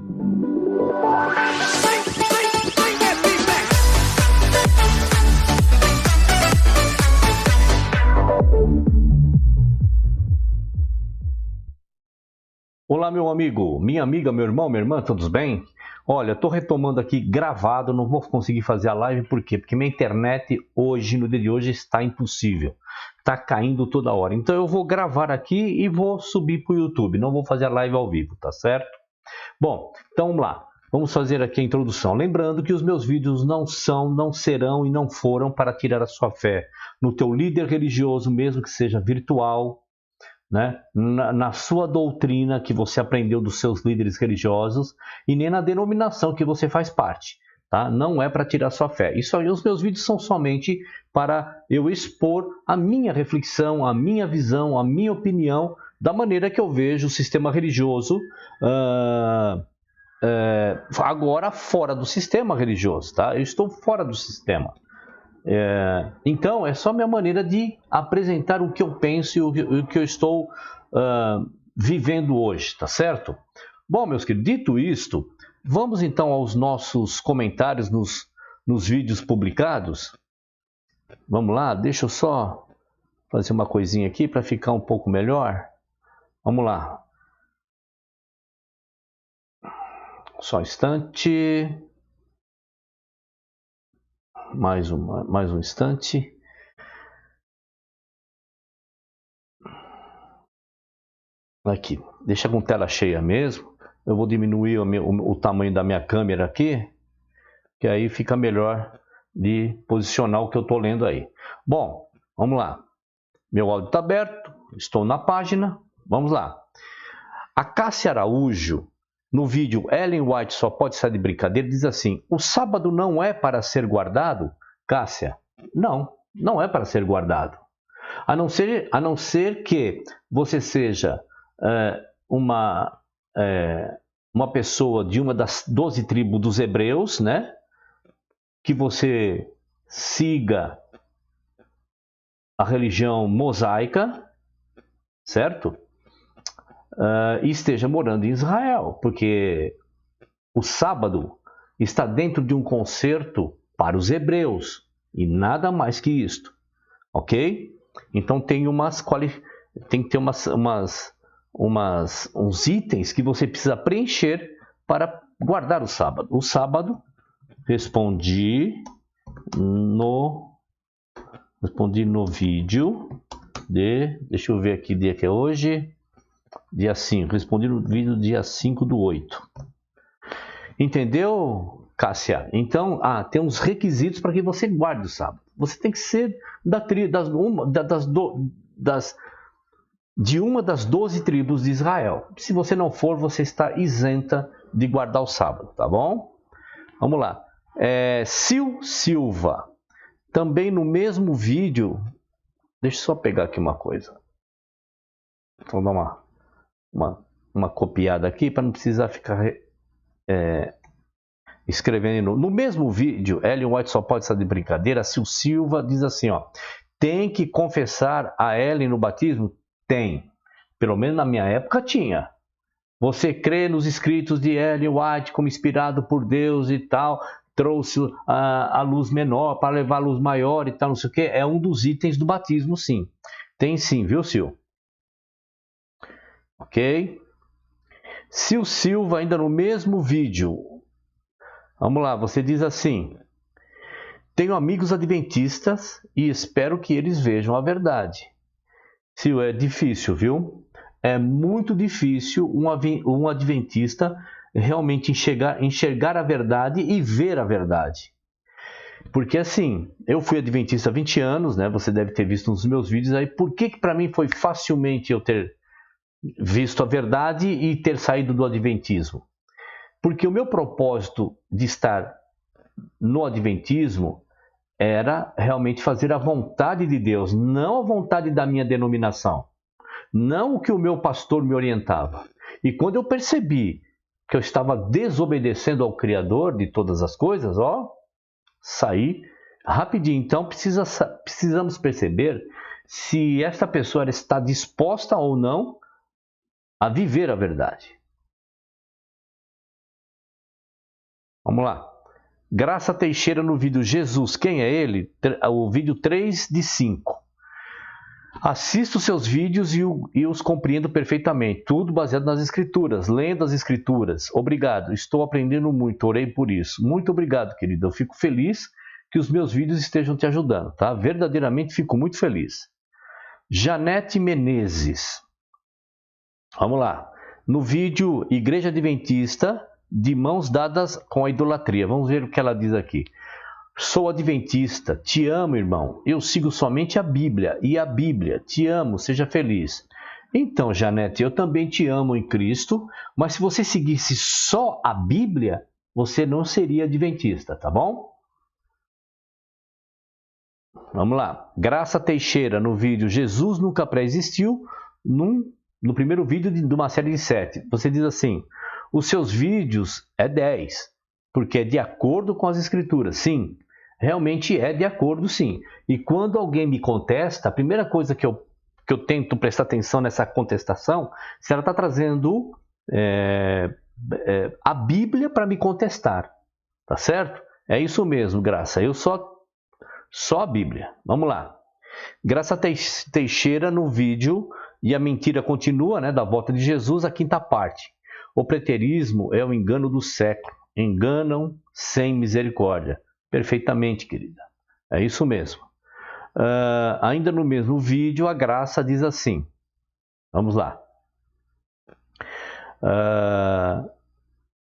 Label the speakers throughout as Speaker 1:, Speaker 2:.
Speaker 1: Olá, meu amigo, minha amiga, meu irmão, minha irmã, todos bem? Olha, estou retomando aqui gravado, não vou conseguir fazer a live, por quê? Porque minha internet hoje, no dia de hoje, está impossível. Está caindo toda hora. Então eu vou gravar aqui e vou subir para o YouTube, não vou fazer a live ao vivo, tá certo? Bom, então vamos lá. Vamos fazer aqui a introdução. Lembrando que os meus vídeos não são, não serão e não foram para tirar a sua fé no teu líder religioso, mesmo que seja virtual, né? Na sua doutrina que você aprendeu dos seus líderes religiosos e nem na denominação que você faz parte. Tá? Não é para tirar sua fé. Isso aí, os meus vídeos são somente para eu expor a minha reflexão, a minha visão, a minha opinião da maneira que eu vejo o sistema religioso agora fora do sistema religioso. Tá? Eu estou fora do sistema. Então, é só minha maneira de apresentar o que eu penso e o que eu estou vivendo hoje, tá certo? Bom, meus queridos, dito isto, vamos então aos nossos comentários nos vídeos publicados. Vamos lá, deixa eu só fazer uma coisinha aqui para ficar um pouco melhor. Vamos lá. Só um instante. Mais um instante. Aqui, deixa com tela cheia mesmo. Eu vou diminuir o tamanho da minha câmera aqui, que aí fica melhor de posicionar o que eu estou lendo aí. Bom, vamos lá. Meu áudio está aberto, estou na página. Vamos lá. A Cássia Araújo, no vídeo Ellen White só pode sair de brincadeira, diz assim: o sábado não é para ser guardado? Cássia, não é para ser guardado. A não ser que você seja uma pessoa de uma das 12 tribos dos hebreus, né? Que você siga a religião mosaica, certo? E esteja morando em Israel, porque o sábado está dentro de um concerto para os hebreus e nada mais que isto, ok? Então tem que ter uns itens que você precisa preencher para guardar o sábado. O sábado, respondi no vídeo deixa eu ver aqui dia que é hoje, dia 5, respondi no vídeo dia 5/8. Entendeu, Cássia? Então, tem uns requisitos para que você guarde o sábado. Você tem que ser de uma das 12 tribos de Israel. Se você não for, você está isenta de guardar o sábado, tá bom? Vamos lá. Sil Silva, também no mesmo vídeo, deixa eu só pegar aqui uma coisa. Vou dar uma copiada aqui para não precisar ficar escrevendo. No mesmo vídeo, Ellen White só pode estar de brincadeira, Sil Silva diz assim, ó: tem que confessar a Ellen no batismo? Tem. Pelo menos na minha época tinha. Você crê nos escritos de Ellen White como inspirado por Deus e tal, trouxe a luz menor para levar a luz maior e tal, não sei o que. É um dos itens do batismo, sim. Tem sim, viu, Sil? Ok? Sil Silva, ainda no mesmo vídeo. Vamos lá, você diz assim: tenho amigos adventistas e espero que eles vejam a verdade. Sil, é difícil, viu? É muito difícil um adventista realmente enxergar a verdade e ver a verdade. Porque assim, eu fui adventista há 20 anos, né? Você deve ter visto nos meus vídeos aí. Por que para mim foi facilmente eu ter visto a verdade e ter saído do adventismo? Porque o meu propósito de estar no adventismo era realmente fazer a vontade de Deus, não a vontade da minha denominação, não o que o meu pastor me orientava. E quando eu percebi que eu estava desobedecendo ao Criador de todas as coisas, saí rapidinho. Então precisamos perceber se esta pessoa está disposta ou não a viver a verdade. Vamos lá. Graça Teixeira no vídeo Jesus, quem é ele? O vídeo 3 de 5. Assisto seus vídeos e os compreendo perfeitamente. Tudo baseado nas escrituras, lendo as escrituras. Obrigado, estou aprendendo muito, orei por isso. Muito obrigado, querido. Eu fico feliz que os meus vídeos estejam te ajudando, tá? Verdadeiramente fico muito feliz. Janete Menezes. Vamos lá. No vídeo Igreja Adventista, de mãos dadas com a idolatria. Vamos ver o que ela diz aqui. Sou adventista, te amo, irmão. Eu sigo somente a Bíblia e a Bíblia. Te amo, seja feliz. Então, Janete, eu também te amo em Cristo, mas se você seguisse só a Bíblia, você não seria adventista, tá bom? Vamos lá. Graça Teixeira no vídeo Jesus nunca pré-existiu, no primeiro vídeo de uma série de 7. Você diz assim, os seus vídeos é 10, porque é de acordo com as escrituras. Sim, realmente é de acordo, sim. E quando alguém me contesta, a primeira coisa que eu tento prestar atenção nessa contestação, se ela está trazendo a Bíblia para me contestar. Tá certo? É isso mesmo, Graça. Eu só a Bíblia. Vamos lá. Graça Teixeira no vídeo E a Mentira Continua, né, da volta de Jesus, a quinta parte. O preterismo é o engano do século. Enganam sem misericórdia. Perfeitamente, querida. É isso mesmo. Ainda no mesmo vídeo, a Graça diz assim. Vamos lá.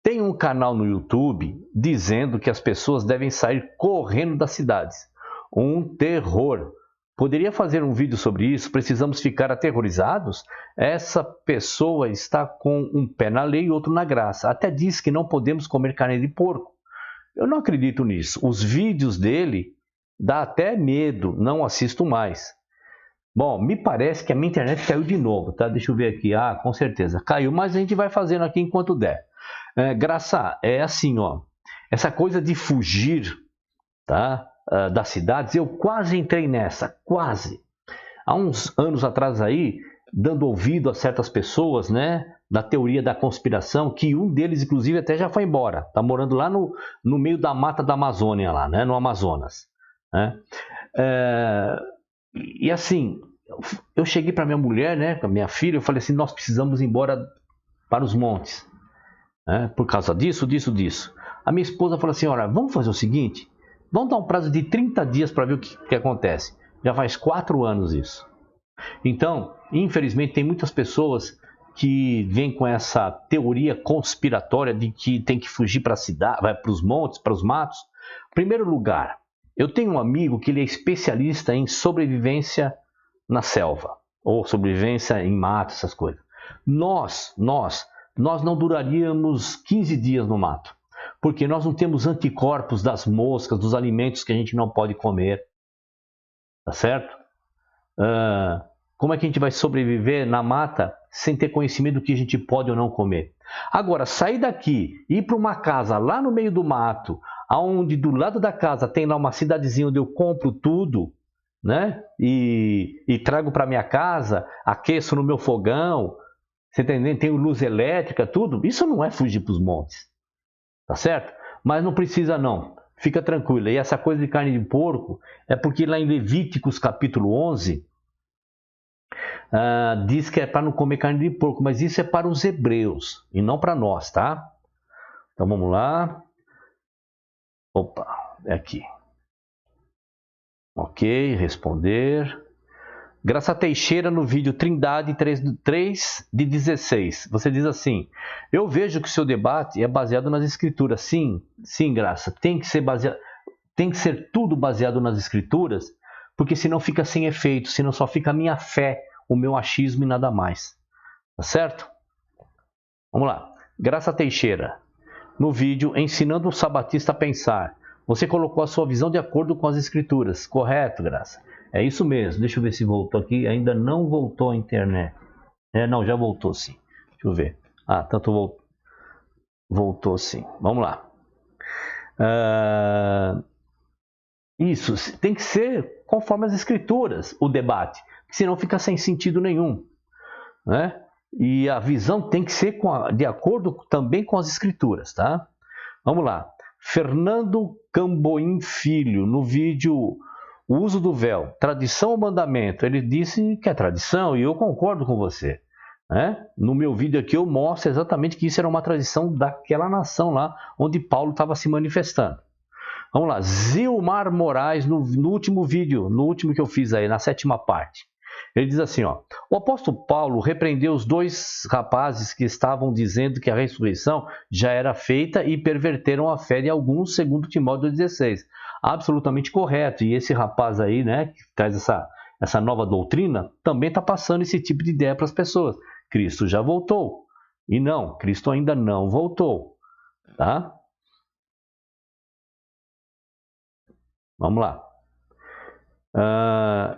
Speaker 1: Tem um canal no YouTube dizendo que as pessoas devem sair correndo das cidades. Um terror. Poderia fazer um vídeo sobre isso? Precisamos ficar aterrorizados? Essa pessoa está com um pé na lei e outro na graça. Até diz que não podemos comer carne de porco. Eu não acredito nisso. Os vídeos dele dá até medo. Não assisto mais. Bom, me parece que a minha internet caiu de novo, tá? Deixa eu ver aqui. Com certeza. Caiu, mas a gente vai fazendo aqui enquanto der. Graça, é assim, ó. Essa coisa de fugir, tá? Das cidades, eu quase entrei nessa, quase. Há uns anos atrás aí, dando ouvido a certas pessoas, né, da teoria da conspiração, que um deles, inclusive, até já foi embora. Tá morando lá no meio da mata da Amazônia, lá, né, no Amazonas. Né? E assim, eu cheguei para minha mulher, né, com a minha filha, eu falei assim, nós precisamos ir embora para os montes. Né, por causa disso. A minha esposa falou assim, olha, vamos fazer o seguinte... Vamos dar um prazo de 30 dias para ver o que acontece. Já faz 4 anos isso. Então, infelizmente, tem muitas pessoas que vêm com essa teoria conspiratória de que tem que fugir para a cidade, vai para os montes, para os matos. Em primeiro lugar, eu tenho um amigo que ele é especialista em sobrevivência na selva, ou sobrevivência em mato, essas coisas. Nós não duraríamos 15 dias no mato. Porque nós não temos anticorpos das moscas, dos alimentos que a gente não pode comer. Tá certo? Como é que a gente vai sobreviver na mata sem ter conhecimento do que a gente pode ou não comer? Agora, sair daqui, ir para uma casa lá no meio do mato, onde do lado da casa tem lá uma cidadezinha onde eu compro tudo, né? E trago para minha casa, aqueço no meu fogão, você tá entendendo? Tenho luz elétrica, tudo. Isso não é fugir para os montes. Tá certo? Mas não precisa não. Fica tranquilo. E essa coisa de carne de porco é porque lá em Levíticos capítulo 11 diz que é para não comer carne de porco, mas isso é para os hebreus e não para nós, tá? Então vamos lá. Opa, é aqui. Ok, responder. Graça Teixeira no vídeo Trindade 3 de 16. Você diz assim, eu vejo que o seu debate é baseado nas escrituras. Sim, Graça, tem que ser tudo baseado nas escrituras, porque senão fica sem efeito, senão só fica a minha fé, o meu achismo e nada mais. Tá certo? Vamos lá. Graça Teixeira, no vídeo Ensinando o Sabatista a Pensar. Você colocou a sua visão de acordo com as escrituras. Correto, Graça? É isso mesmo. Deixa eu ver se voltou aqui. Ainda não voltou a internet. Não, já voltou sim. Deixa eu ver. Tanto voltou sim. Vamos lá. Isso. Tem que ser conforme as escrituras o debate. Senão fica sem sentido nenhum. Né? E a visão tem que ser de acordo também com as escrituras. Tá? Vamos lá. Fernando Camboim Filho, no vídeo O Uso do Véu, Tradição ou Mandamento, ele disse que é tradição e eu concordo com você. Né? No meu vídeo aqui eu mostro exatamente que isso era uma tradição daquela nação lá onde Paulo estava se manifestando. Vamos lá, Zilmar Moraes, no último vídeo, no último que eu fiz aí, na 7ª parte. Ele diz assim, ó, o apóstolo Paulo repreendeu os 2 rapazes que estavam dizendo que a ressurreição já era feita e perverteram a fé de alguns, segundo Timóteo 16. Absolutamente correto. E esse rapaz aí, né, que traz essa nova doutrina, também está passando esse tipo de ideia para as pessoas. Cristo já voltou. E não, Cristo ainda não voltou. Tá? Vamos lá.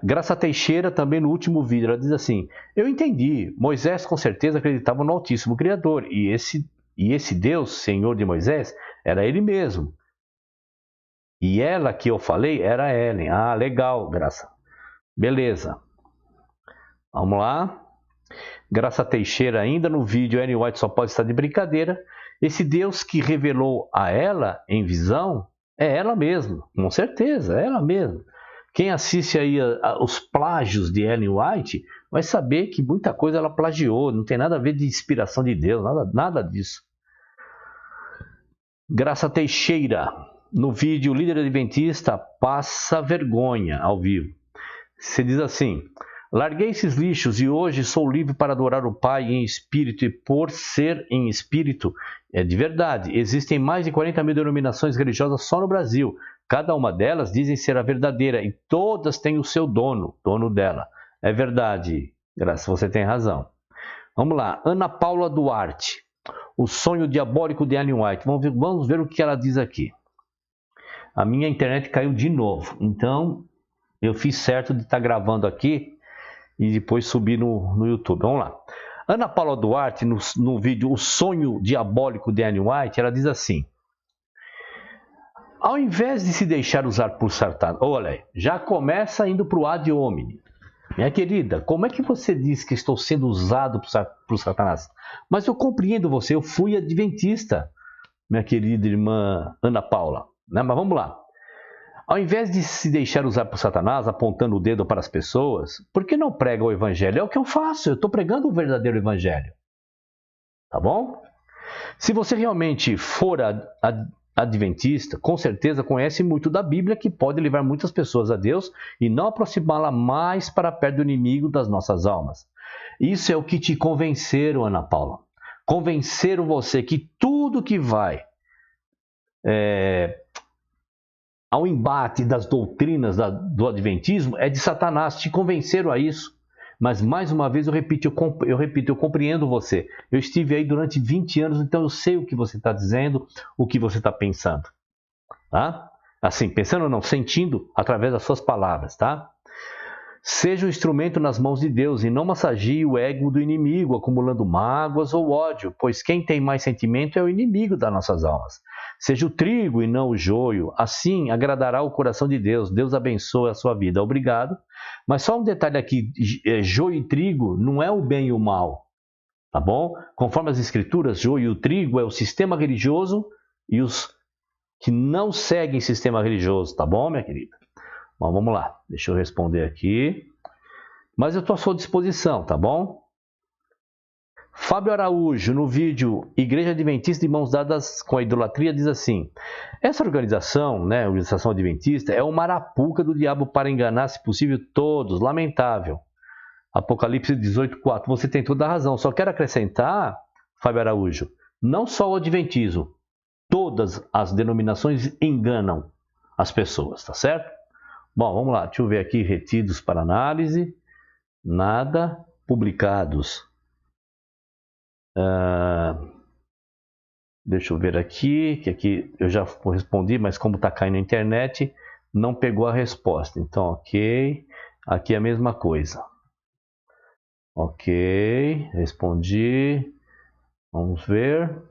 Speaker 1: Graça Teixeira, também no último vídeo, ela diz assim, eu entendi, Moisés com certeza acreditava no Altíssimo Criador, e esse Deus, Senhor de Moisés, era ele mesmo. E ela que eu falei era Ellen. Ah, legal, Graça. Beleza. Vamos lá. Graça Teixeira, ainda no vídeo, Ellen White só pode estar de brincadeira. Esse Deus que revelou a ela em visão é ela mesma, com certeza, é ela mesma. Quem assiste aí os plágios de Ellen White vai saber que muita coisa ela plagiou, não tem nada a ver de inspiração de Deus, nada disso. Graça Teixeira, no vídeo Líder Adventista passa vergonha ao vivo. Você diz assim, larguei esses lixos e hoje sou livre para adorar o Pai em espírito e por ser em espírito, é de verdade. Existem mais de 40 mil denominações religiosas só no Brasil. Cada uma delas dizem ser a verdadeira e todas têm o seu dono dela. É verdade, Graça, você tem razão. Vamos lá, Ana Paula Duarte, o sonho diabólico de Ellen White. Vamos ver o que ela diz aqui. A minha internet caiu de novo, então eu fiz certo de estar gravando aqui e depois subir no YouTube. Vamos lá. Ana Paula Duarte, no vídeo O Sonho Diabólico de Ellen White, ela diz assim, ao invés de se deixar usar por Satanás, olha, já começa indo para o ad hominem. Minha querida, como é que você diz que estou sendo usado por Satanás? Mas eu compreendo você, eu fui adventista, minha querida irmã Ana Paula. Né? Mas vamos lá. Ao invés de se deixar usar por Satanás, apontando o dedo para as pessoas, por que não prega o evangelho? É o que eu faço, eu estou pregando o verdadeiro evangelho. Tá bom? Se você realmente for adventista, com certeza conhece muito da Bíblia, que pode levar muitas pessoas a Deus e não aproximá-la mais para perto do inimigo das nossas almas. Isso é o que te convenceram, Ana Paula. Convenceram você que tudo que vai ao embate das doutrinas do adventismo é de Satanás. Te convenceram a isso. Mas, mais uma vez, eu repito, eu compreendo você. Eu estive aí durante 20 anos, então eu sei o que você está dizendo, o que você está pensando. Tá? Assim, pensando ou não, sentindo através das suas palavras, tá? Seja um instrumento nas mãos de Deus e não massageie o ego do inimigo, acumulando mágoas ou ódio, pois quem tem mais sentimento é o inimigo das nossas almas. Seja o trigo e não o joio, assim agradará o coração de Deus. Deus abençoe a sua vida. Obrigado. Mas só um detalhe aqui, joio e trigo não é o bem e o mal, tá bom? Conforme as escrituras, joio e o trigo é o sistema religioso e os que não seguem sistema religioso, tá bom, minha querida? Bom, vamos lá, deixa eu responder aqui. Mas eu estou à sua disposição, tá bom? Fábio Araújo, no vídeo Igreja Adventista de Mãos Dadas com a Idolatria, diz assim, essa organização, né, a Organização Adventista, é uma arapuca do diabo para enganar, se possível, todos. Lamentável. Apocalipse 18:4. Você tem toda a razão. Só quero acrescentar, Fábio Araújo, não só o Adventismo, todas as denominações enganam as pessoas, tá certo? Bom, vamos lá. Deixa eu ver aqui, retidos para análise. Nada. Publicados. Deixa eu ver aqui, que aqui eu já respondi, mas como está caindo na internet, não pegou a resposta. Então, ok. Aqui é a mesma coisa. Ok, respondi. Vamos ver.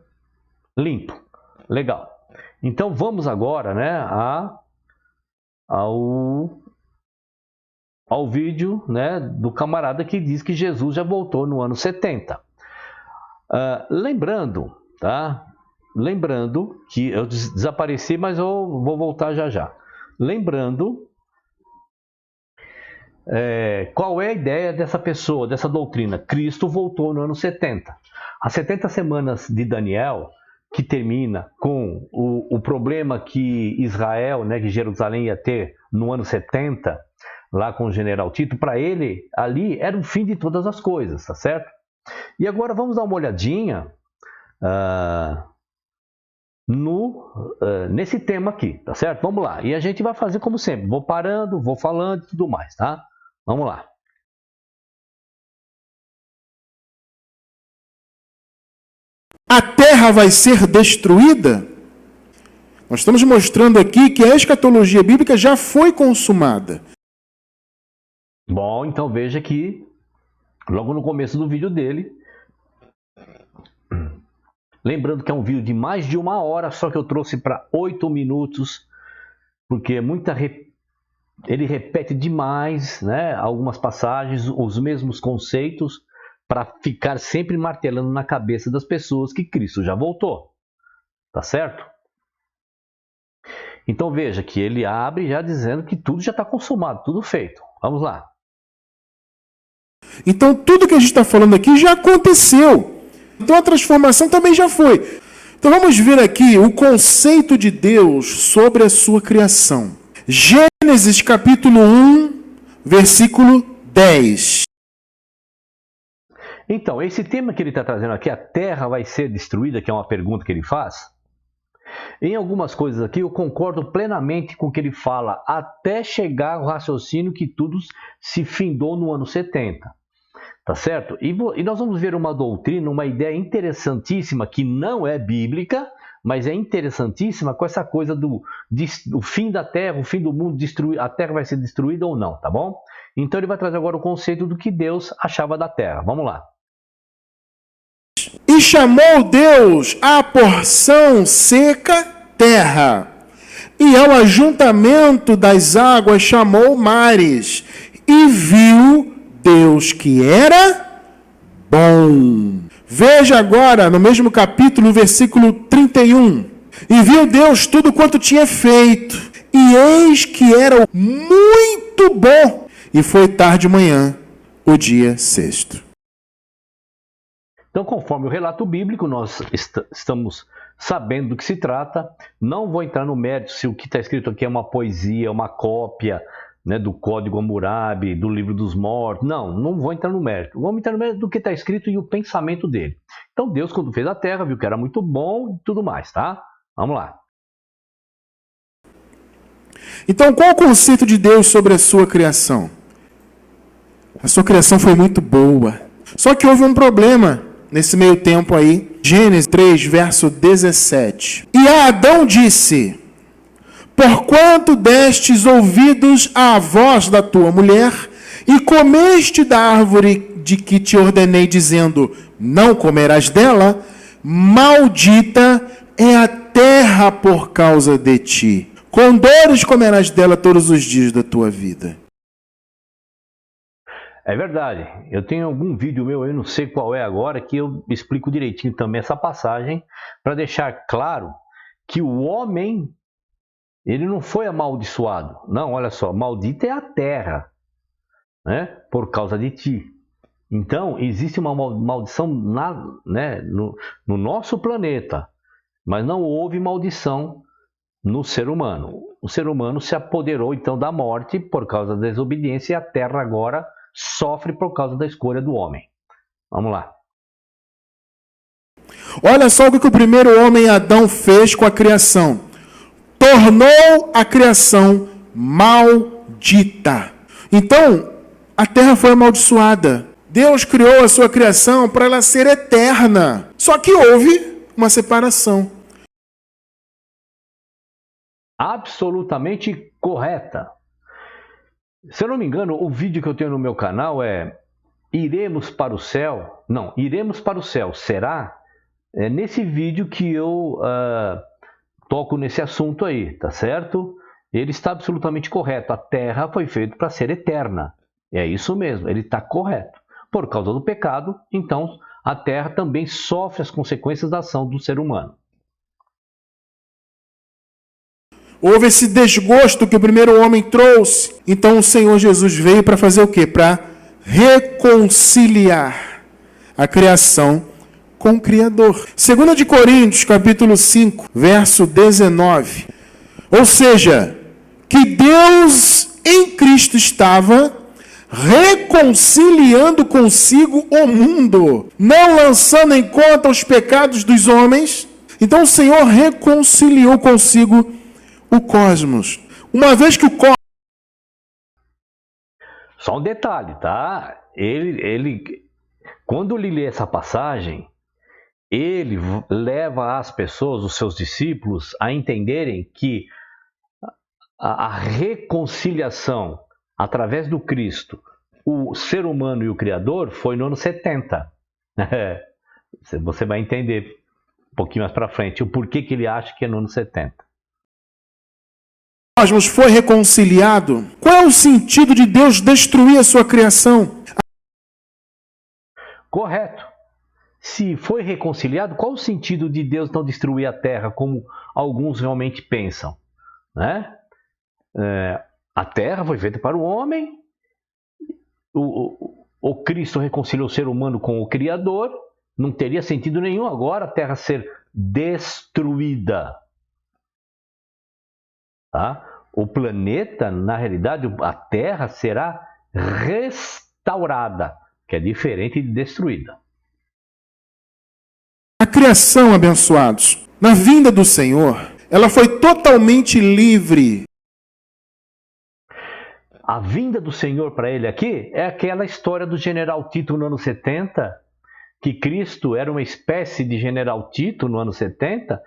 Speaker 1: Limpo. Legal. Então, vamos agora, né, ao vídeo, né, do camarada que diz que Jesus já voltou no ano 70. Lembrando, tá? lembrando que eu desapareci, mas eu vou voltar já já. Lembrando qual é a ideia dessa pessoa, dessa doutrina. Cristo voltou no ano 70. As 70 semanas de Daniel, que termina com o problema que Israel, né, que Jerusalém ia ter no ano 70, lá com o general Tito, para ele, ali era o fim de todas as coisas, tá certo? E agora vamos dar uma olhadinha nesse tema aqui, tá certo? Vamos lá. E a gente vai fazer como sempre. Vou parando, vou falando e tudo mais, tá? Vamos lá.
Speaker 2: A terra vai ser destruída? Nós estamos mostrando aqui que a escatologia bíblica já foi consumada.
Speaker 1: Bom, então veja que logo no começo do vídeo dele, lembrando que é um vídeo de mais de 1 hora, só que eu trouxe para 8 minutos, porque ele repete demais, né, algumas passagens, os mesmos conceitos, para ficar sempre martelando na cabeça das pessoas que Cristo já voltou. Tá certo? Então veja que ele abre já dizendo que tudo já está consumado, tudo feito. Vamos lá.
Speaker 2: Então tudo que a gente está falando aqui já aconteceu. Então a transformação também já foi. Então vamos ver aqui o conceito de Deus sobre a sua criação. Gênesis capítulo 1, versículo 10.
Speaker 1: Então, esse tema que ele está trazendo aqui, a terra vai ser destruída, que é uma pergunta que ele faz. Em algumas coisas aqui eu concordo plenamente com o que ele fala, até chegar ao raciocínio que tudo se findou no ano 70. Tá certo? E nós vamos ver uma doutrina, uma ideia interessantíssima, que não é bíblica, mas é interessantíssima com essa coisa do fim da terra, o fim do mundo, a terra vai ser destruída ou não, tá bom? Então ele vai trazer agora o conceito do que Deus achava da terra. Vamos lá.
Speaker 2: E chamou Deus a porção seca terra, e ao ajuntamento das águas chamou mares, e viu Deus que era bom. Veja agora, no mesmo capítulo, versículo 31. E viu Deus tudo quanto tinha feito, e eis que era muito bom. E foi tarde de manhã, o dia sexto.
Speaker 1: Então, conforme o relato bíblico, nós estamos sabendo do que se trata. Não vou entrar no mérito se o que está escrito aqui é uma poesia, uma cópia, né, do Código Hammurabi, do Livro dos Mortos. Não vou entrar no mérito. Vamos entrar no mérito do que está escrito e o pensamento dele. Então, Deus, quando fez a terra, viu que era muito bom e tudo mais, tá? Vamos lá.
Speaker 2: Então, qual o conceito de Deus sobre a sua criação? A sua criação foi muito boa. Só que houve um problema nesse meio tempo aí. Gênesis 3, verso 17. E a Adão disse: porquanto destes ouvidos à voz da tua mulher, e comeste da árvore de que te ordenei, dizendo, não comerás dela, maldita é a terra por causa de ti. Com dores comerás dela todos os dias da tua vida.
Speaker 1: É verdade. Eu tenho algum vídeo meu, eu não sei qual é agora, que eu explico direitinho também essa passagem, para deixar claro que o homem, ele não foi amaldiçoado. Não, olha só, maldita é a terra, né, por causa de ti. Então, existe uma maldição no nosso planeta, mas não houve maldição no ser humano. O ser humano se apoderou, então, da morte por causa da desobediência, e a terra agora sofre por causa da escolha do homem. Vamos lá.
Speaker 2: Olha só o que o primeiro homem, Adão, fez com a criação. Tornou a criação maldita. Então, a terra foi amaldiçoada. Deus criou a sua criação para ela ser eterna. Só que houve uma separação.
Speaker 1: Absolutamente correta. Se eu não me engano, o vídeo que eu tenho no meu canal é Iremos para o Céu? Não, Iremos para o Céu, será? É nesse vídeo que eu toco nesse assunto aí, tá certo? Ele está absolutamente correto. A terra foi feita para ser eterna. É isso mesmo, ele está correto. Por causa do pecado, então, a terra também sofre as consequências da ação do ser humano.
Speaker 2: Houve esse desgosto que o primeiro homem trouxe. Então o Senhor Jesus veio para fazer o quê? Para reconciliar a criação com o Criador. 2 de Coríntios, capítulo 5, verso 19. Ou seja, que Deus em Cristo estava reconciliando consigo o mundo, não lançando em conta os pecados dos homens. Então o Senhor reconciliou consigo o cosmos. Uma vez que o cosmos...
Speaker 1: Só um detalhe, tá? Quando ele lê essa passagem, ele leva as pessoas, os seus discípulos, a entenderem que a reconciliação através do Cristo, o ser humano e o Criador, foi no ano 70. Você vai entender um pouquinho mais para frente o porquê que ele acha que é no ano 70.
Speaker 2: O cosmos foi reconciliado. Qual é o sentido de Deus destruir a sua criação?
Speaker 1: Correto. Se foi reconciliado, qual o sentido de Deus não destruir a Terra, como alguns realmente pensam? Né? A Terra foi feita para o homem, o Cristo reconciliou o ser humano com o Criador, não teria sentido nenhum agora a Terra ser destruída. Tá? O planeta, na realidade, a Terra será restaurada, que é diferente de destruída.
Speaker 2: A criação, abençoados, na vinda do Senhor, ela foi totalmente livre.
Speaker 1: A vinda do Senhor para ele aqui é aquela história do general Tito no ano 70, que Cristo era uma espécie de general Tito no ano 70,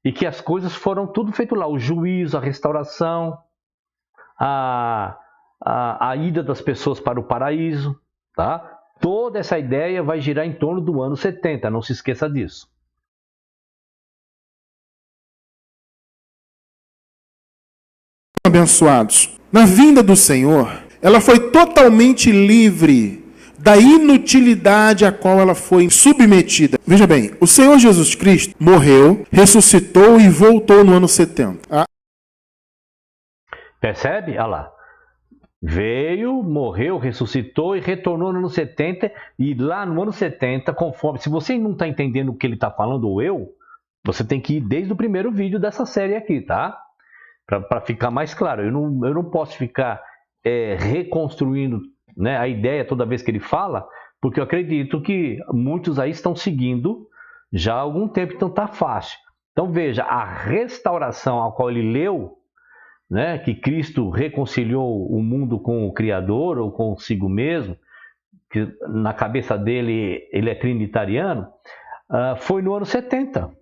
Speaker 1: e que as coisas foram tudo feito lá, o juízo, a restauração, a ida das pessoas para o paraíso, tá? Toda essa ideia vai girar em torno do ano 70, não se esqueça disso.
Speaker 2: Abençoados, na vinda do Senhor, ela foi totalmente livre da inutilidade a qual ela foi submetida. Veja bem, o Senhor Jesus Cristo morreu, ressuscitou e voltou no ano 70.
Speaker 1: Percebe? Olha lá. Veio, morreu, ressuscitou e retornou no ano 70. E lá no ano 70, conforme... Se você não está entendendo o que ele está falando, ou eu, você tem que ir desde o primeiro vídeo dessa série aqui, tá? Para ficar mais claro. Eu não posso ficar reconstruindo, né, a ideia toda vez que ele fala, porque eu acredito que muitos aí estão seguindo já há algum tempo, então tá fácil. Então veja, a restauração ao qual ele leu, né, que Cristo reconciliou o mundo com o Criador ou consigo mesmo, que na cabeça dele ele é trinitariano, foi no ano 70.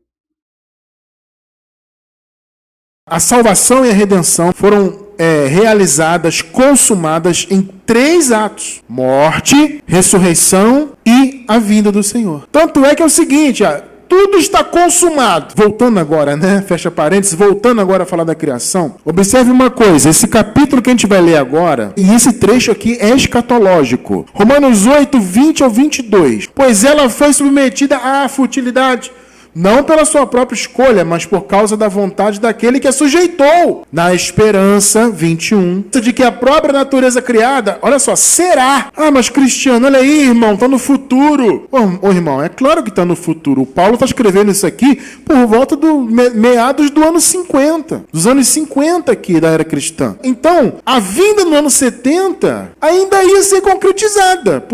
Speaker 2: A salvação e a redenção foram realizadas, consumadas em 3 atos: morte, ressurreição e a vinda do Senhor. Tanto é que é o seguinte, tudo está consumado. Voltando agora, né? Fecha parênteses, voltando agora a falar da criação. Observe uma coisa, esse capítulo que a gente vai ler agora, e esse trecho aqui é escatológico. Romanos 8, 20 ao 22. Pois ela foi submetida à futilidade, não pela sua própria escolha, mas por causa da vontade daquele que a sujeitou, na esperança, 21, de que a própria natureza criada, olha só, será. Mas Cristiano, olha aí, irmão, está no futuro. Ô, irmão, é claro que está no futuro. O Paulo está escrevendo isso aqui por volta do meados do ano 50, dos anos 50 aqui da era cristã. Então, a vinda no ano 70 ainda ia ser concretizada.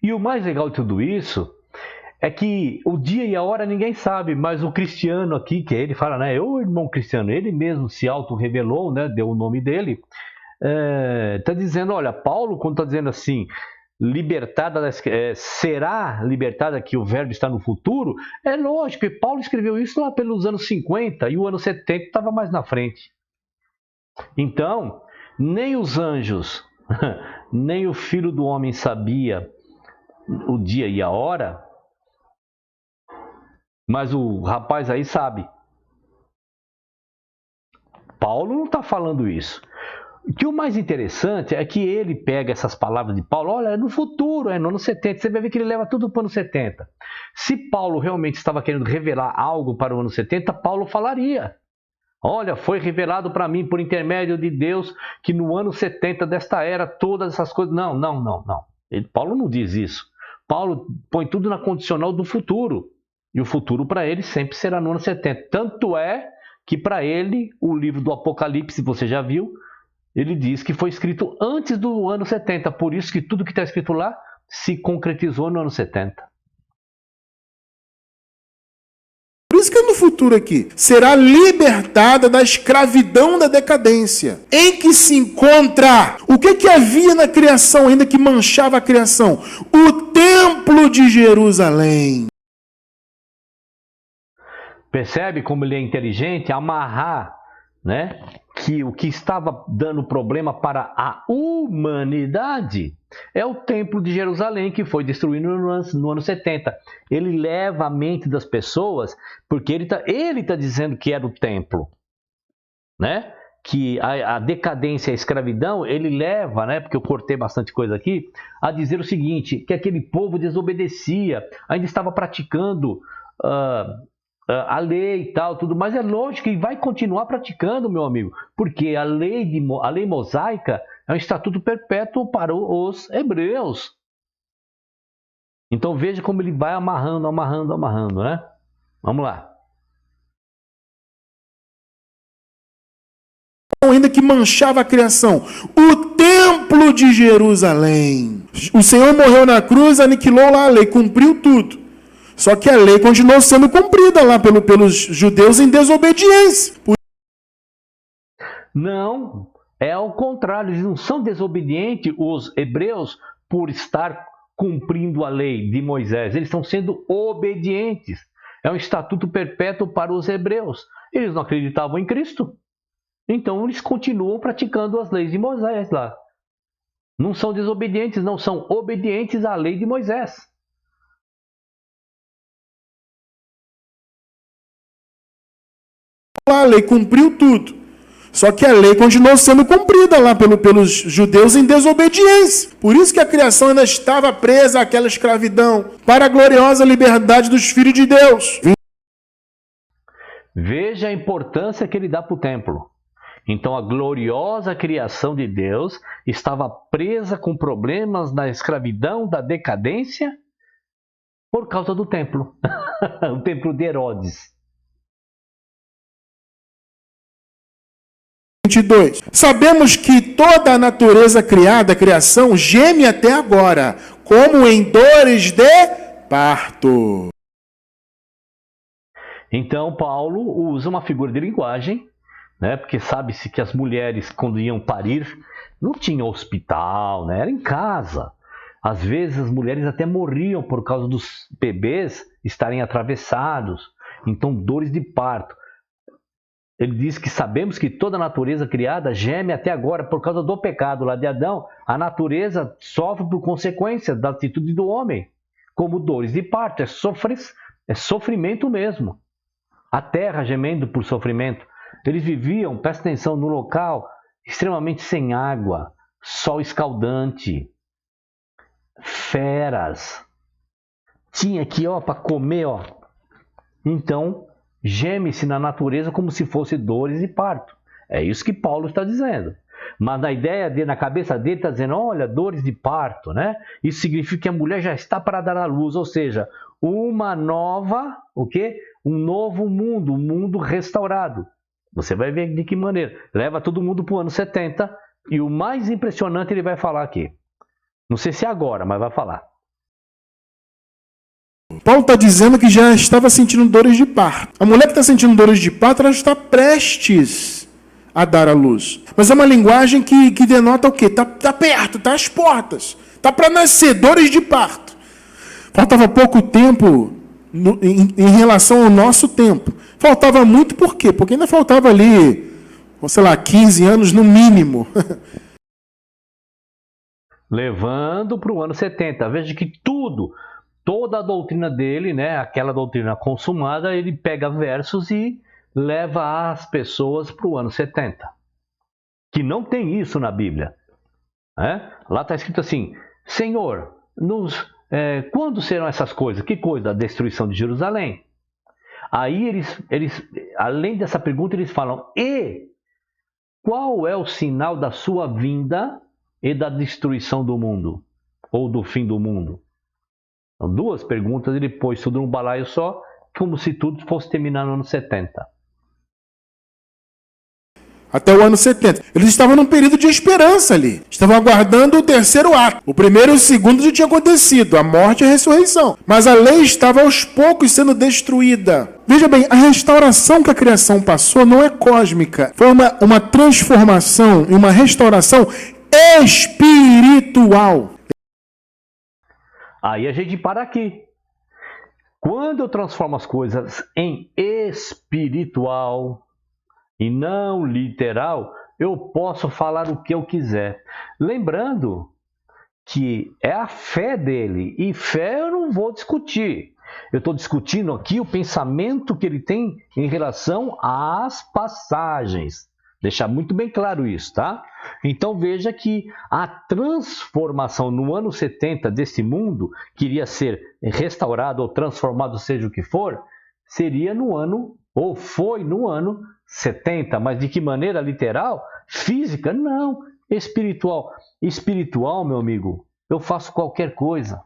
Speaker 1: E o mais legal de tudo isso é que o dia e a hora ninguém sabe, mas o Cristiano aqui, que ele fala, né? O irmão Cristiano, ele mesmo se auto-revelou, né? Deu o nome dele. Está dizendo, olha, Paulo, quando está dizendo assim, libertada, será libertada, que o verbo está no futuro, é lógico, e Paulo escreveu isso lá pelos anos 50 e o ano 70 estava mais na frente. Então, nem os anjos, nem o Filho do Homem sabia o dia e a hora, mas o rapaz aí sabe. Paulo não está falando isso. que o mais interessante é que ele pega essas palavras de Paulo, olha, é no futuro, é no ano 70, você vai ver que ele leva tudo para o ano 70. Se Paulo realmente estava querendo revelar algo para o ano 70, Paulo falaria. Olha, foi revelado para mim por intermédio de Deus que no ano 70 desta era, todas essas coisas... Não. Paulo não diz isso. Paulo põe tudo na condicional do futuro. E o futuro para ele sempre será no ano 70. Tanto é que para ele, o livro do Apocalipse, você já viu, ele diz que foi escrito antes do ano 70. Por isso que tudo que está escrito lá se concretizou no ano 70.
Speaker 2: Por isso que no futuro aqui, será libertada da escravidão da decadência, em que se encontra o que havia na criação, ainda que manchava a criação? O templo de Jerusalém.
Speaker 1: Percebe como ele é inteligente? Amarrar, né, que o que estava dando problema para a humanidade é o templo de Jerusalém, que foi destruído no ano 70. Ele leva a mente das pessoas, porque ele tá dizendo que era o templo, né? Que a decadência e a escravidão, ele leva, né? Porque eu cortei bastante coisa aqui, a dizer o seguinte, que aquele povo desobedecia, ainda estava praticando a lei e tal, tudo, mas é lógico que vai continuar praticando, meu amigo, porque a lei mosaica é um estatuto perpétuo para os hebreus. Então veja como ele vai amarrando, né? Vamos lá.
Speaker 2: Ainda que manchava a criação, o templo de Jerusalém. O Senhor morreu na cruz, aniquilou lá a lei, cumpriu tudo. Só que a lei continuou sendo cumprida lá pelos judeus em desobediência.
Speaker 1: Não, é ao contrário, eles não são desobedientes, os hebreus, por estar cumprindo a lei de Moisés. Eles estão sendo obedientes. É um estatuto perpétuo para os hebreus. Eles não acreditavam em Cristo. Então eles continuam praticando as leis de Moisés lá. Não são desobedientes, não, são obedientes à lei de Moisés.
Speaker 2: A lei cumpriu tudo. Só que a lei continuou sendo cumprida lá pelos judeus em desobediência. Por isso que a criação ainda estava presa àquela escravidão, para a gloriosa liberdade dos filhos de Deus.
Speaker 1: Veja a importância que ele dá para o templo. Então a gloriosa criação de Deus estava presa com problemas na escravidão, da decadência, por causa do templo. O templo de Herodes.
Speaker 2: 22. Sabemos que toda a natureza criada, a criação, geme até agora, como em dores de parto.
Speaker 1: Então Paulo usa uma figura de linguagem, né? Porque sabe-se que as mulheres, quando iam parir, não tinham hospital, né? Era em casa. Às vezes as mulheres até morriam por causa dos bebês estarem atravessados. Então, dores de parto. Ele diz que sabemos que toda a natureza criada geme até agora por causa do pecado lá de Adão. A natureza sofre por consequência da atitude do homem, como dores de parto. É sofrimento mesmo. A terra gemendo por sofrimento. Eles viviam, presta atenção, no local extremamente sem água, sol escaldante, feras. Tinha aqui, para comer, Então, geme-se na natureza como se fosse dores de parto. É isso que Paulo está dizendo. Mas na ideia dele, na cabeça dele, está dizendo, olha, dores de parto, né? Isso significa que a mulher já está para dar à luz, ou seja, uma nova, um novo mundo, um mundo restaurado. Você vai ver de que maneira. Leva todo mundo para o ano 70 e o mais impressionante ele vai falar aqui. Não sei se é agora, mas vai falar.
Speaker 2: Paulo está dizendo que já estava sentindo dores de parto. A mulher que está sentindo dores de parto, ela está prestes a dar à luz. Mas é uma linguagem que denota o quê? Está perto, está às portas. Está para nascer, dores de parto. Faltava pouco tempo em relação ao nosso tempo. Faltava muito por quê? Porque ainda faltava ali, 15 anos no mínimo.
Speaker 1: Levando para o ano 70. Veja que toda a doutrina dele, né, aquela doutrina consumada, ele pega versos e leva as pessoas para o ano 70. que não tem isso na Bíblia. Lá está escrito assim: Senhor, quando serão essas coisas? Que coisa? A destruição de Jerusalém. Aí eles, além dessa pergunta, eles falam: e qual é o sinal da sua vinda e da destruição do mundo? Ou do fim do mundo? São duas perguntas, ele pôs tudo num balaio só, como se tudo fosse terminar no ano 70.
Speaker 2: Até o ano 70. Eles estavam num período de esperança ali. Estavam aguardando o terceiro ato. O primeiro e o segundo já tinha acontecido, a morte e a ressurreição. Mas a lei estava aos poucos sendo destruída. Veja bem, a restauração que a criação passou não é cósmica. Foi uma transformação e uma restauração espiritual.
Speaker 1: Aí a gente para aqui. Quando eu transformo as coisas em espiritual e não literal, eu posso falar o que eu quiser. Lembrando que é a fé dele, e fé eu não vou discutir. Eu estou discutindo aqui o pensamento que ele tem em relação às passagens. Deixar muito bem claro isso, tá? Então veja que a transformação no ano 70 desse mundo, que iria ser restaurado ou transformado, seja o que for, seria no ano, ou foi no ano 70, mas de que maneira? Literal? Física? Não. Espiritual. Espiritual, meu amigo, eu faço qualquer coisa.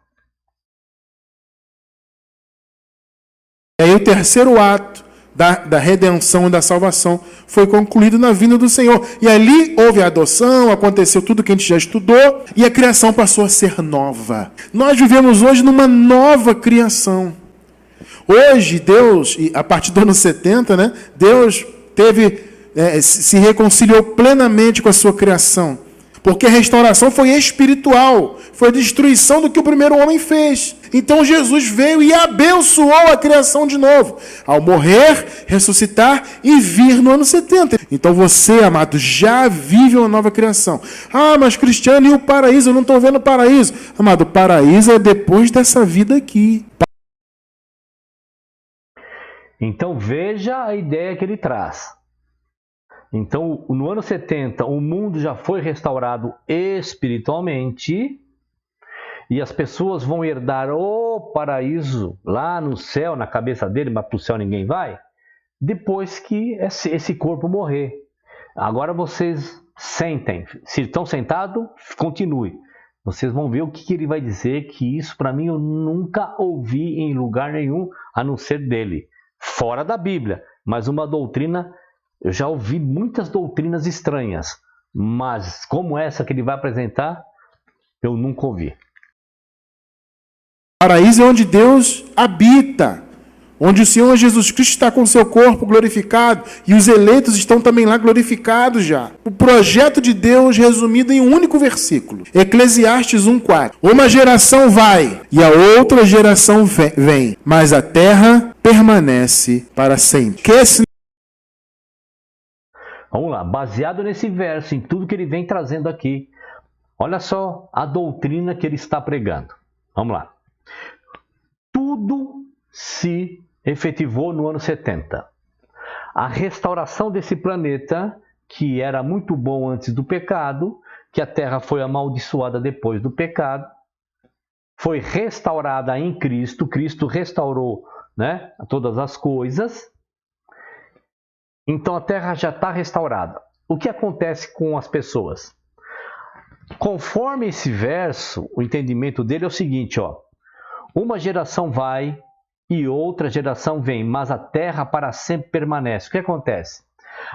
Speaker 2: E aí o terceiro ato da redenção e da salvação foi concluído na vinda do Senhor. E ali houve a adoção, aconteceu tudo que a gente já estudou, e a criação passou a ser nova. Nós vivemos hoje numa nova criação. Hoje, Deus, a partir do ano 70, né, Deus se reconciliou plenamente com a sua criação. Porque a restauração foi espiritual, foi a destruição do que o primeiro homem fez. Então Jesus veio e abençoou a criação de novo, ao morrer, ressuscitar e vir no ano 70. Então você, amado, já vive uma nova criação. Ah, mas Cristiano, e o paraíso? Eu não estou vendo o paraíso. Amado, o paraíso é depois dessa vida aqui.
Speaker 1: Então veja a ideia que ele traz. Então, no ano 70, o mundo já foi restaurado espiritualmente e as pessoas vão herdar o paraíso lá no céu, na cabeça dele, mas para o céu ninguém vai, depois que esse corpo morrer. Agora vocês sentem. Se estão sentados, continue. Vocês vão ver o que ele vai dizer, que isso para mim eu nunca ouvi em lugar nenhum, a não ser dele. Fora da Bíblia, mas uma doutrina... Eu já ouvi muitas doutrinas estranhas, mas como essa que ele vai apresentar, eu nunca ouvi.
Speaker 2: O paraíso é onde Deus habita, onde o Senhor Jesus Cristo está com o seu corpo glorificado e os eleitos estão também lá glorificados já. O projeto de Deus resumido em um único versículo. Eclesiastes 1:4. Uma geração vai e a outra geração vem, mas a terra permanece para sempre.
Speaker 1: Vamos lá, baseado nesse verso, em tudo que ele vem trazendo aqui, olha só a doutrina que ele está pregando. Vamos lá. Tudo se efetivou no ano 70. A restauração desse planeta, que era muito bom antes do pecado, que a terra foi amaldiçoada depois do pecado, foi restaurada em Cristo. Cristo restaurou, né, todas as coisas. Então a terra já está restaurada. O que acontece com as pessoas? Conforme esse verso, o entendimento dele é o seguinte, ó. Uma geração vai e outra geração vem, mas a terra para sempre permanece. O que acontece?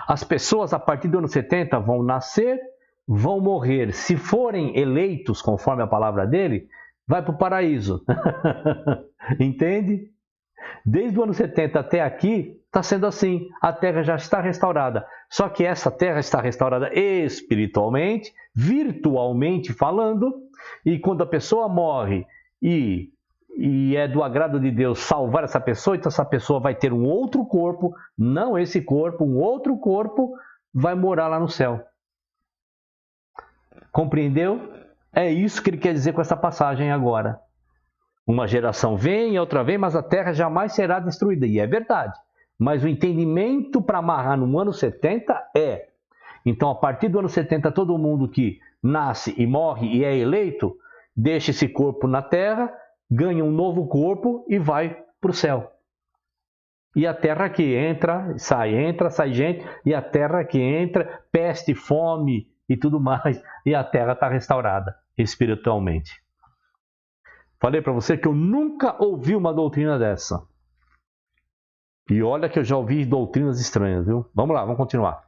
Speaker 1: As pessoas a partir do ano 70 vão nascer, vão morrer. Se forem eleitos, conforme a palavra dele, vai para o paraíso. Entende? Desde o ano 70 até aqui, está sendo assim. A terra já está restaurada. Só que essa terra está restaurada espiritualmente, virtualmente falando. E quando a pessoa morre e é do agrado de Deus salvar essa pessoa, então essa pessoa vai ter um outro corpo, não esse corpo, um outro corpo, vai morar lá no céu. Compreendeu? É isso que ele quer dizer com essa passagem agora. Uma geração vem, outra vem, mas a terra jamais será destruída. E é verdade. Mas o entendimento para amarrar no ano 70 é Então, a partir do ano 70, todo mundo que nasce e morre e é eleito, deixa esse corpo na terra, ganha um novo corpo e vai para o céu. E a terra que entra, sai gente, e a terra que entra, peste, fome e tudo mais, e a terra está restaurada espiritualmente. Falei para você que eu nunca ouvi uma doutrina dessa. E olha que eu já ouvi doutrinas estranhas, viu? Vamos lá, vamos continuar.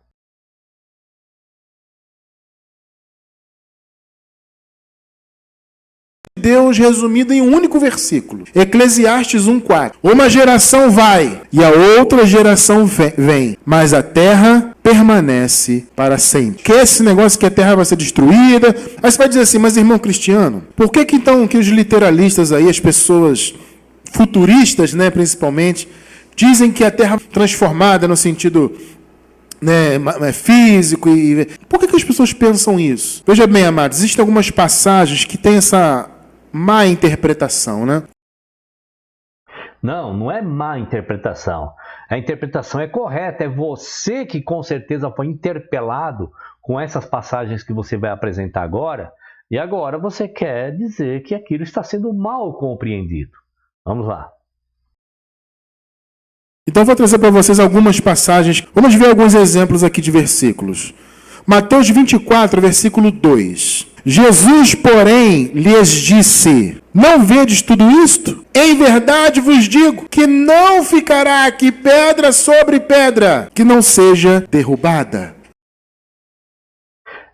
Speaker 2: Deus resumido em um único versículo. Eclesiastes 1:4. Uma geração vai e a outra geração vem, mas a terra permanece para sempre. Que esse negócio que a terra vai ser destruída. Aí você vai dizer assim, mas irmão Cristiano, por que então que os literalistas aí, as pessoas futuristas, né, principalmente, dizem que a terra transformada no sentido físico e... Por que as pessoas pensam isso? Veja bem, amados, existem algumas passagens que têm essa má interpretação, né?
Speaker 1: Não é má interpretação. A interpretação é correta. É você que com certeza foi interpelado com essas passagens que você vai apresentar agora. E agora você quer dizer que aquilo está sendo mal compreendido. Vamos lá.
Speaker 2: Então eu vou trazer para vocês algumas passagens. Vamos ver alguns exemplos aqui de versículos. Mateus 24, versículo 2. Jesus, porém, lhes disse: não vedes tudo isto? Em verdade vos digo que não ficará aqui pedra sobre pedra que não seja derrubada.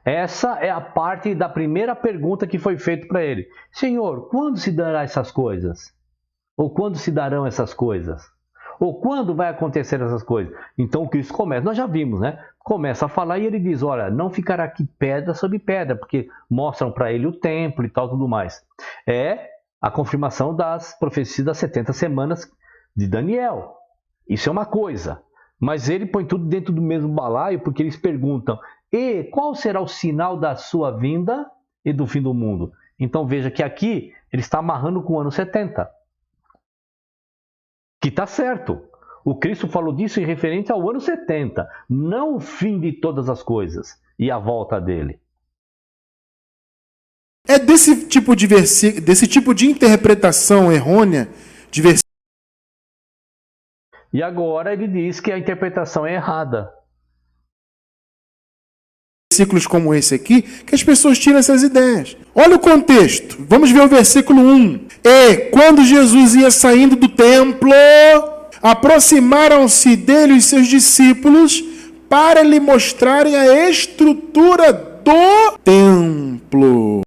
Speaker 1: Essa é a parte da primeira pergunta que foi feita para ele. Senhor, quando se dará essas coisas? Ou quando se darão essas coisas? Ou quando vai acontecer essas coisas? Então o Cristo começa, nós já vimos, né? Começa a falar e ele diz, olha, não ficará aqui pedra sobre pedra, porque mostram para ele o templo e tal, tudo mais. É a confirmação das profecias das 70 semanas de Daniel. Isso é uma coisa. Mas ele põe tudo dentro do mesmo balaio, porque eles perguntam, e qual será o sinal da sua vinda e do fim do mundo? Então veja que aqui ele está amarrando com o ano 70. Que está certo. O Cristo falou disso em referente ao ano 70, não o fim de todas as coisas e a volta dele.
Speaker 2: É desse tipo de interpretação errônea de versículos.
Speaker 1: E agora ele diz que a interpretação é errada.
Speaker 2: Versículos como esse aqui, que as pessoas tiram essas ideias. Olha o contexto. Vamos ver o versículo 1. E quando Jesus ia saindo do templo, aproximaram-se dele os seus discípulos para lhe mostrarem a estrutura do templo.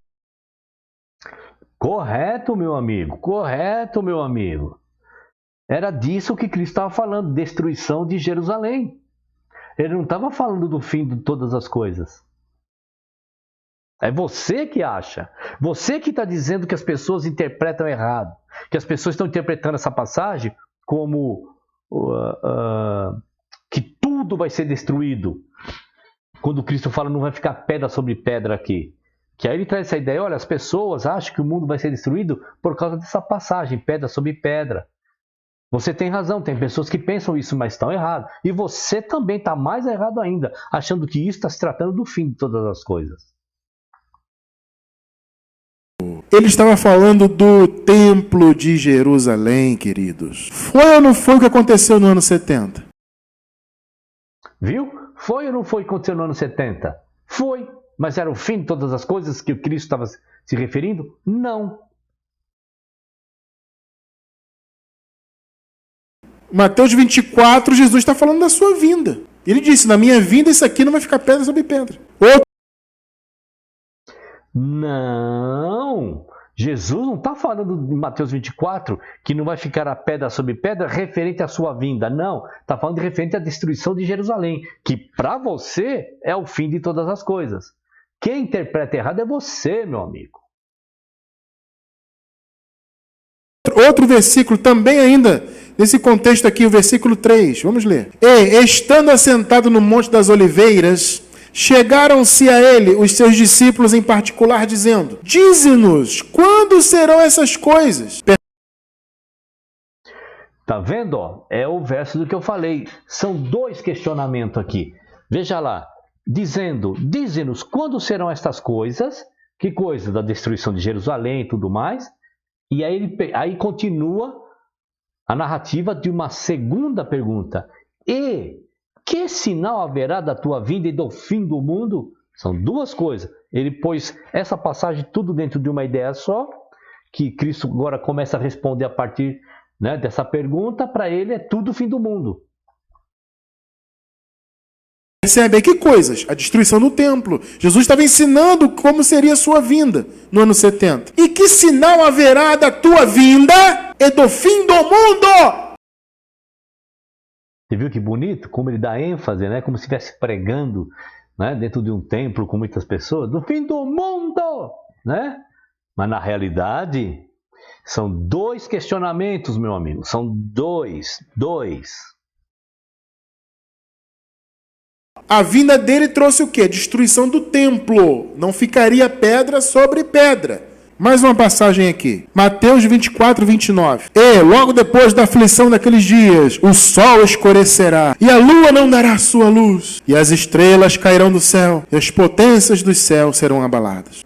Speaker 1: Correto, meu amigo. Correto, meu amigo. Era disso que Cristo estava falando, destruição de Jerusalém. Ele não estava falando do fim de todas as coisas. É você que acha. Você que está dizendo que as pessoas interpretam errado. Que as pessoas estão interpretando essa passagem como que tudo vai ser destruído. Quando Cristo fala não vai ficar pedra sobre pedra aqui. Que aí ele traz essa ideia, olha, as pessoas acham que o mundo vai ser destruído por causa dessa passagem, pedra sobre pedra. Você tem razão, tem pessoas que pensam isso, mas estão errados. E você também está mais errado ainda, achando que isso está se tratando do fim de todas as coisas.
Speaker 2: Ele estava falando do templo de Jerusalém, queridos. Foi ou não foi o que aconteceu no ano 70?
Speaker 1: Viu? Foi ou não foi o que aconteceu no ano 70? Foi, mas era o fim de todas as coisas que o Cristo estava se referindo? Não.
Speaker 2: Mateus 24, Jesus está falando da sua vinda. Ele disse, na minha vinda isso aqui não vai ficar pedra sobre pedra.
Speaker 1: Não. Jesus não está falando em Mateus 24 que não vai ficar a pedra sobre pedra referente à sua vinda. Não. Está falando de referente à destruição de Jerusalém. Que para você é o fim de todas as coisas. Quem interpreta errado é você, meu amigo.
Speaker 2: Outro versículo também ainda, nesse contexto aqui, o versículo 3. Vamos ler. E, estando assentado no Monte das Oliveiras, chegaram-se a ele os seus discípulos em particular, dizendo, dize-nos, quando serão essas coisas?
Speaker 1: Tá vendo? Ó? É o verso do que eu falei. São dois questionamentos aqui. Veja lá. dizendo, dize-nos quando serão estas coisas, que coisa? Da destruição de Jerusalém e tudo mais. E aí continua a narrativa de uma segunda pergunta. E que sinal haverá da tua vinda e do fim do mundo? São duas coisas. Ele pôs essa passagem tudo dentro de uma ideia só, que Cristo agora começa a responder a partir, né, dessa pergunta. Para ele é tudo o fim do mundo.
Speaker 2: Percebe que coisas? A destruição do templo. Jesus estava ensinando como seria a sua vinda no ano 70. E que sinal haverá da tua vinda e do fim do mundo?
Speaker 1: Você viu que bonito? Como ele dá ênfase, né? Como se estivesse pregando, né, dentro de um templo com muitas pessoas. Do fim do mundo! Né? Mas na realidade, são dois questionamentos, meu amigo. São dois.
Speaker 2: A vinda dele trouxe o quê? Destruição do templo. Não ficaria pedra sobre pedra. Mais uma passagem aqui. Mateus 24, 29. E, logo depois da aflição daqueles dias, o sol escurecerá, e a lua não dará sua luz, e as estrelas cairão do céu, e as potências dos céus serão abaladas.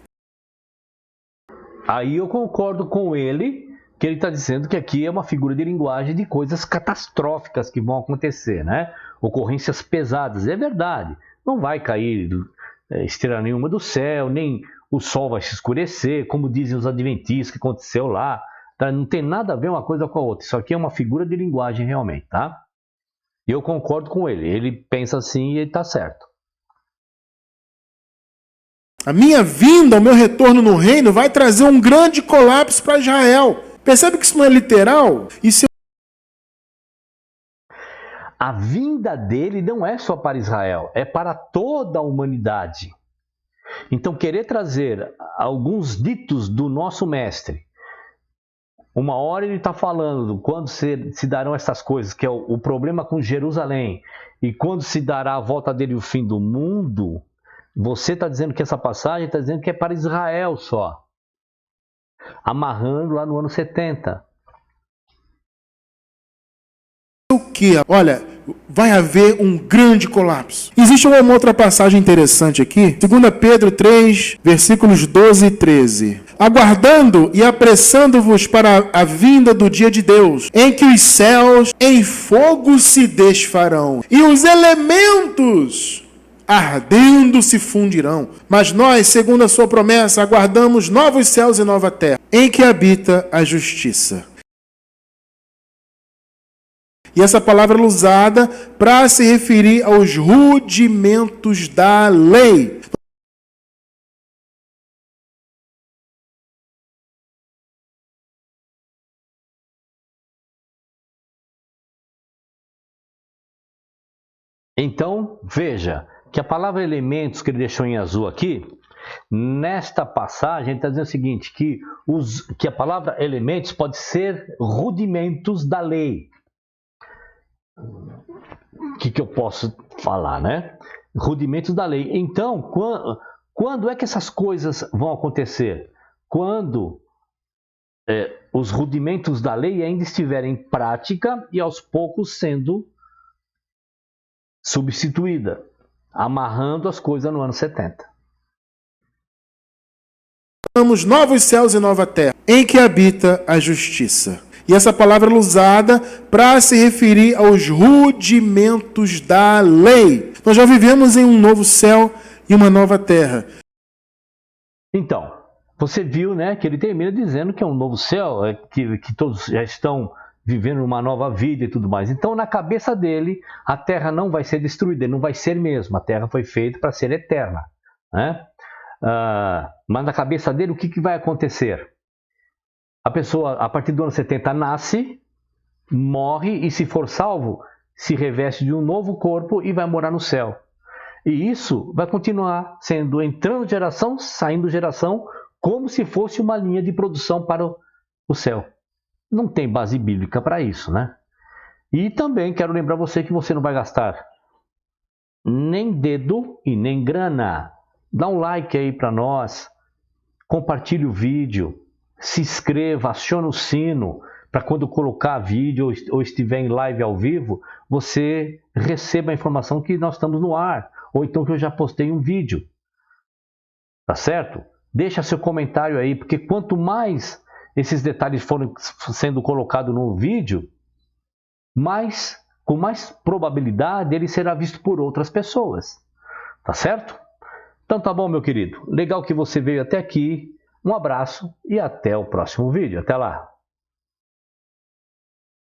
Speaker 1: Aí eu concordo com ele, que ele está dizendo que aqui é uma figura de linguagem de coisas catastróficas que vão acontecer, né? Ocorrências pesadas. É verdade. Não vai cair estrela nenhuma do céu, nem o sol vai se escurecer, como dizem os adventistas que aconteceu lá. Tá? Não tem nada a ver uma coisa com a outra. Isso aqui é uma figura de linguagem realmente, tá? E eu concordo com ele. Ele pensa assim e ele está certo.
Speaker 2: A minha vinda, o meu retorno no reino, vai trazer um grande colapso para Israel. Percebe que isso não é literal? Isso
Speaker 1: A vinda dele não é só para Israel, é para toda a humanidade. Então, querer trazer alguns ditos do nosso mestre, uma hora ele está falando quando se darão essas coisas, que é o problema com Jerusalém, e quando se dará a volta dele e o fim do mundo, você está dizendo que essa passagem está dizendo que é para Israel só, amarrando lá no ano 70.
Speaker 2: o que? Olha, vai haver um grande colapso. Existe uma outra passagem interessante aqui, 2 Pedro 3, versículos 12 e 13. Aguardando e apressando-vos para a vinda do dia de Deus, em que os céus em fogo se desfarão, e os elementos ardendo se fundirão. Mas nós, segundo a sua promessa, aguardamos novos céus e nova terra, em que habita a justiça. E essa palavra é usada para se referir aos rudimentos da lei.
Speaker 1: Então, veja que a palavra elementos que ele deixou em azul aqui, nesta passagem, ele está dizendo o seguinte, que a palavra elementos pode ser rudimentos da lei. O que eu posso falar, né? Rudimentos da lei. Então, quando é que essas coisas vão acontecer? Quando os rudimentos da lei ainda estiverem em prática e aos poucos sendo substituída, amarrando as coisas no ano 70.
Speaker 2: Temos novos céus e nova terra, em que habita a justiça. E essa palavra é usada para se referir aos rudimentos da lei. Nós já vivemos em um novo céu e uma nova terra.
Speaker 1: Então, você viu, né, que ele termina dizendo que é um novo céu, que todos já estão vivendo uma nova vida e tudo mais. Então, na cabeça dele, a terra não vai ser destruída, não vai ser mesmo. A terra foi feita para ser eterna, né? Mas na cabeça dele, o que vai acontecer? A pessoa, a partir do ano 70, nasce, morre e, se for salvo, se reveste de um novo corpo e vai morar no céu. E isso vai continuar sendo entrando geração, saindo geração, como se fosse uma linha de produção para o céu. Não tem base bíblica para isso, né? E também quero lembrar você que você não vai gastar nem dedo e nem grana. Dá um like aí para nós, compartilhe o vídeo, se inscreva, acione o sino para quando colocar vídeo ou estiver em live ao vivo, você receba a informação que nós estamos no ar. ou então que eu já postei um vídeo. Tá certo? Deixa seu comentário aí, porque quanto mais esses detalhes forem sendo colocados no vídeo, com mais probabilidade ele será visto por outras pessoas. Tá certo? Então tá bom, meu querido. Legal que você veio até aqui. Um abraço e até o próximo vídeo. Até lá!